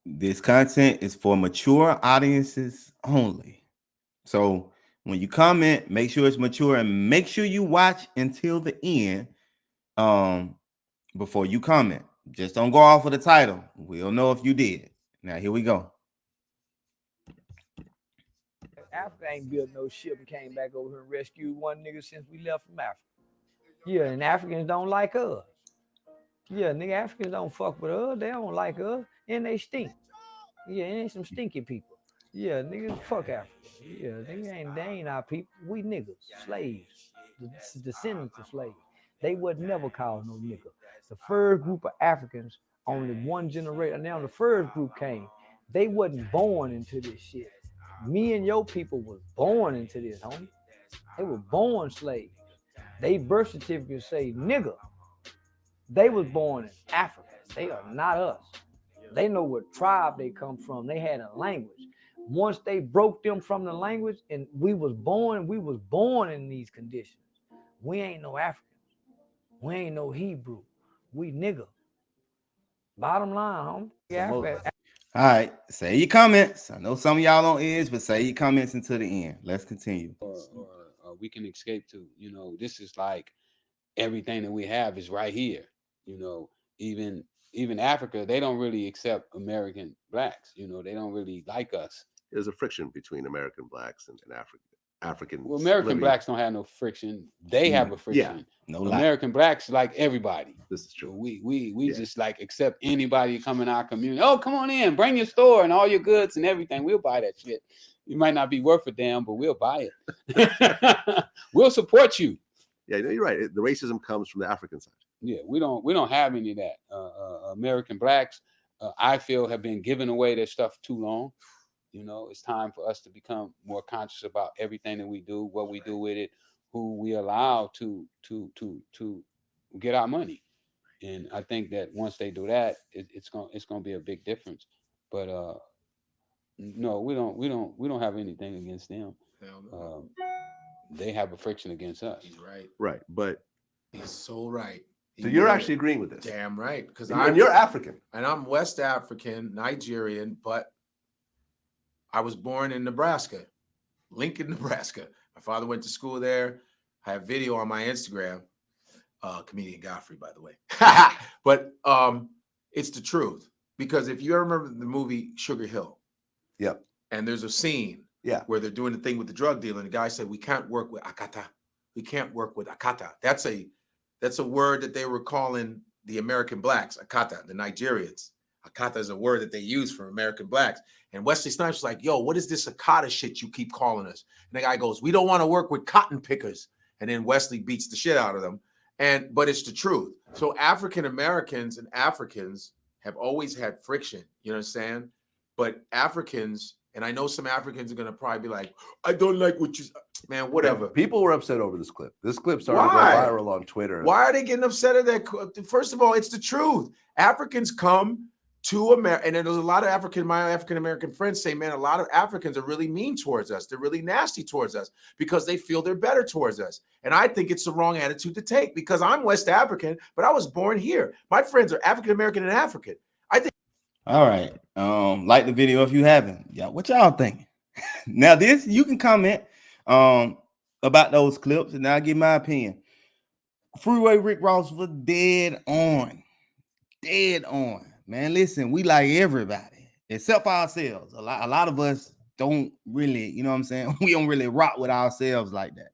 This content is for mature audiences only. So when you comment, make sure it's mature and make sure you watch until the end um before you comment. Just don't go off of the title. We'll know if you did. Now here we go. Africa ain't built no ship and came back over here and rescued one nigga since we left from Africa. Yeah, and Africans don't like us. Yeah, nigga, Africans don't fuck with us. They don't like us, and they stink. Yeah, ain't some stinky people. Yeah, niggas, fuck Africa. Yeah, they ain't our people. We niggas, slaves, the descendants of slaves. They would never call no nigga. The first group of Africans, only one generation. Now the first group came. They wasn't born into this shit. Me and your people was born into this, homie. They were born slaves. They birth certificates say nigga. They was born in Africa. They are not us. They know what tribe they come from. They had a language. Once they broke them from the language and we was born in these conditions. We ain't no Africans. We ain't no Hebrew. We nigga. Bottom line, homie. Africa. All right, say your comments. I know some of y'all on edge, but say your comments until the end. Let's continue. Or we can escape to. You know, this is like everything that we have is right here. You know, even Africa, they don't really accept American blacks. You know, they don't really like us. There's a friction between American blacks and Africans. Well, American blacks don't have no friction. They have a friction. Yeah, no lie. American blacks like everybody. This is true. We just like accept anybody come in our community. Oh, come on in, bring your store and all your goods and everything. We'll buy that shit. You might not be worth a damn, but we'll buy it. We'll support you. Yeah, you're right. The racism comes from the African side. Yeah, we don't have any of that. American blacks, I feel, have been giving away their stuff too long. You know, it's time for us to become more conscious about everything that we do, what we do with it, who we allow to get our money. And I think that once they do that, it's gonna be a big difference. But no, we don't have anything against them. They have a friction against us. He's right. Right, but he's so right. So you're actually agreeing with this? Damn right, because you're African, and I'm West African, Nigerian, but I was born in Nebraska, Lincoln, Nebraska. My father went to school there. I have video on my Instagram. Comedian Godfrey, by the way. But it's the truth. Because if you ever remember the movie Sugar Hill, yep, and there's a scene where they're doing the thing with the drug dealer, and the guy said, "We can't work with Akata. We can't work with Akata." That's a word that they were calling the American blacks, Akata, the Nigerians. Akata is a word that they use for American blacks. And Wesley Snipes was like, "Yo, what is this Akata shit you keep calling us?" And the guy goes, "We don't want to work with cotton pickers." And then Wesley beats the shit out of them. But it's the truth. So African Americans and Africans have always had friction. You understand? But Africans, and I know some Africans are going to probably be like, "I don't like what you," man, whatever. People were upset over this clip. This clip started to go viral on Twitter. Why are they getting upset at that? First of all, it's the truth. Africans come to America, and there's a lot of my African American friends say, man, a lot of Africans are really mean towards us. They're really nasty towards us because they feel they're better towards us. And I think it's the wrong attitude to take because I'm West African, but I was born here. My friends are African American and African. I think. All right. Like the video if you haven't. Yeah, what y'all thinking? Now this you can comment about those clips, and I'll give my opinion. Freeway Rick Ross was dead on. Dead on. Man, listen, we like everybody except for ourselves. A lot of us don't really, you know what I'm saying? We don't really rock with ourselves like that.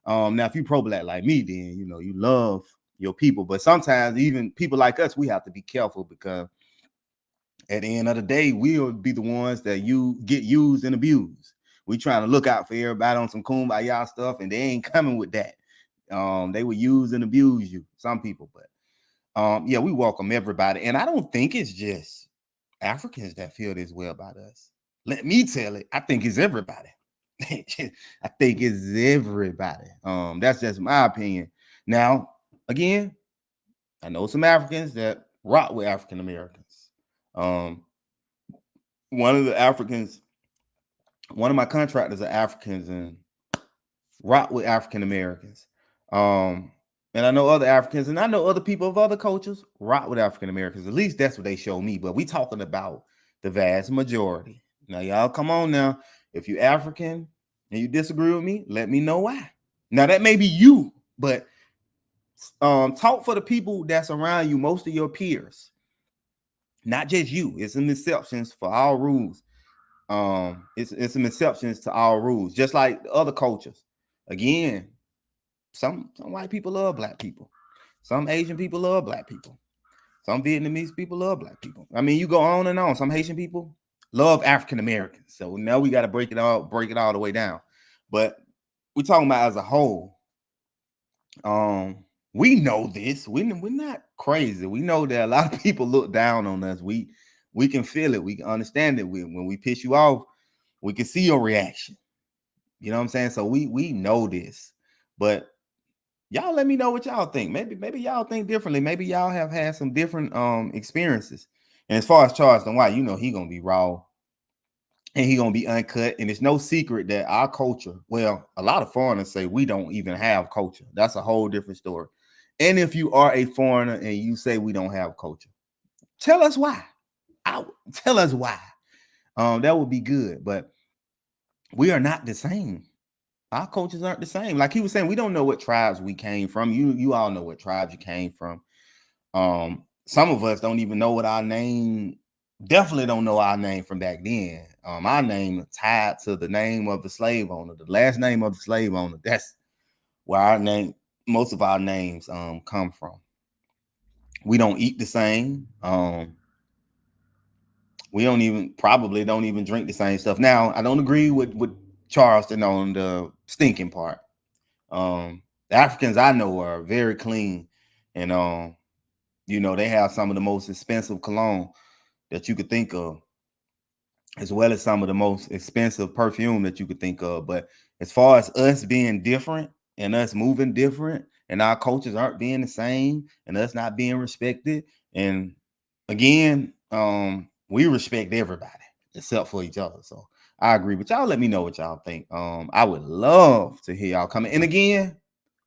Now, if you pro-black like me, then, you know, you love your people. But sometimes even people like us, we have to be careful because at the end of the day, we'll be the ones that you get used and abused. We trying to look out for everybody on some kumbaya stuff, and they ain't coming with that. They will use and abuse you, some people, but yeah, we welcome everybody. And I don't think it's just Africans that feel this way about us. Let me tell it. I think it's everybody. I think it's everybody. That's just my opinion. Now, again, I know some Africans that rock with African Americans. One of my contractors are Africans and rock with African Americans. And I know other Africans, and I know other people of other cultures rock with African Americans. At least that's what they show me. But we talking about the vast majority. Now, y'all come on now. If you're African and you disagree with me, let me know why. Now, that may be you, but talk for the people that's around you, most of your peers. Not just you. It's some exceptions for all rules. It's some exceptions to all rules, just like the other cultures. Again, some white people love black people. Some Asian people love black people. Some Vietnamese people love black people. I mean, you go on and on. Some Haitian people love African Americans. So now we got to break it all the way down. But we're talking about as a whole. We know this. We're not crazy. We know that a lot of people look down on us. We can feel it. We can understand it. When we piss you off, we can see your reaction. You know what I'm saying? So we know this. But y'all let me know what y'all think. Maybe y'all think differently. Maybe y'all have had some different experiences. And as far as Charleston White, you know he gonna be raw and he gonna be uncut. And it's no secret that our culture, well, a lot of foreigners say we don't even have culture. That's a whole different story. And if you are a foreigner and you say we don't have culture, tell us why. Tell us why. That would be good. But we are not the same. Our cultures aren't the same. Like he was saying, we don't know what tribes we came from. You all know what tribes you came from. Some of us don't even know what our name, definitely don't know our name from back then. Our name tied to the name of the slave owner, the last name of the slave owner. That's where our name, most of our names come from. We don't eat the same. We probably don't even drink the same stuff. Now, I don't agree with Charleston on the stinking part. The Africans I know are very clean, and you know, they have some of the most expensive cologne that you could think of, as well as some of the most expensive perfume that you could think of. But as far as us being different and us moving different and our cultures aren't being the same and us not being respected, and again, we respect everybody except for each other. So I agree, but y'all let me know what y'all think. I would love to hear y'all comment. And again,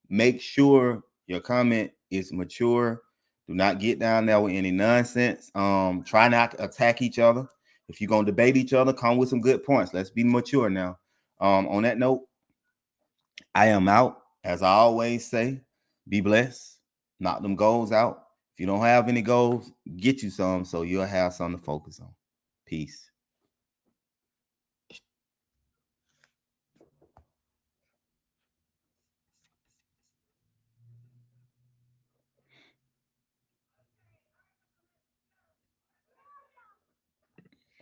make sure your comment is mature. Do not get down there with any nonsense. Try not to attack each other. If you're gonna debate each other, come with some good points. Let's be mature now. On that note, I am out. As I always say, be blessed. Knock them goals out. If you don't have any goals, get you some so you'll have something to focus on. Peace.